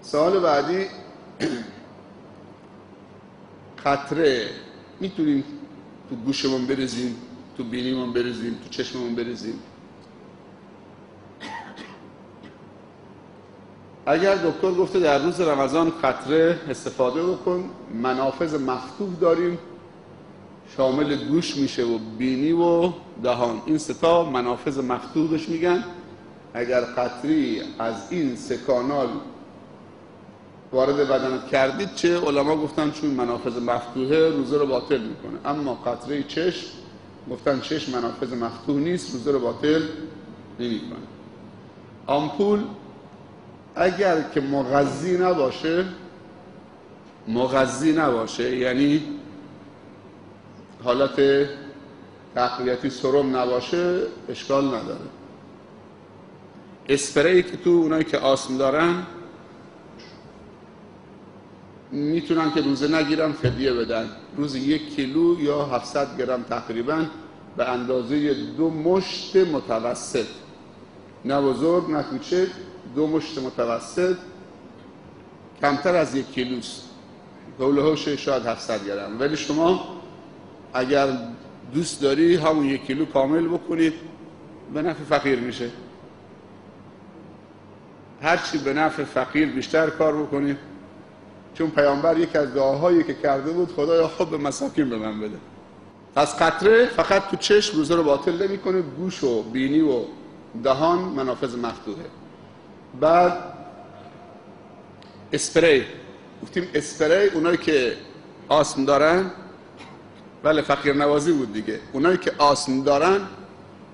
سوال بعدی، قطره میتونیم تو گوشمون بریزیم، تو بینیمون بریزیم، تو چشممون بریزیم؟ اگر دکتر گفته در روز رمضان قطره استفاده بکن، منافذ مفتوح داریم شامل گوش میشه و بینی و دهان، این سه تا منافذ مفتوح بهش میگن. اگر قطری از این سه کانال وارد بدنت کردید، چه علما گفتن چون منافذ مفتوحه روزه رو باطل میکنه، اما قطره چشم گفتن چشم منافذ مفتوح نیست، روزه رو باطل نمیکنه. آمپول اگر که مغذی نباشه یعنی حالت تقویتی سرم نباشه، اشکال نداره. اسپری که تو اونایی که آسم دارن میتونن که روزه نگیرن فدیه بدن، روز 1 کیلو یا 700 گرم تقریبا به اندازه 2 مشت متوسط، نه بزرگ نه کوچک، 2 مشت متوسط، کمتر از 1 کیلوست، حولهوش شاید 700 گرم. ولی شما اگر دوست داری همون 1 کیلو کامل بکنید، به نفع فقیر میشه. هرچی به نفع فقیر بیشتر کار بکنید، چون پیامبر یک از دعاهایی که کرده بود خدایا خود به مساکین به من بده. پس قطره فقط تو چشم روزه رو باطل نمیکنه، گوش و بینی و دهان منافذ مفتوحه. بعد اسپری، گفتیم اسپری اونایی که آسم دارن، بله فقیر نوازی بود دیگه، اونایی که آسم دارن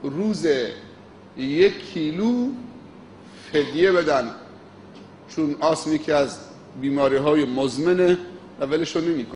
روز 1 کیلو فدیه بدن، چون آسمی که از بیماری های مزمنه و ولشون نمی‌کنه.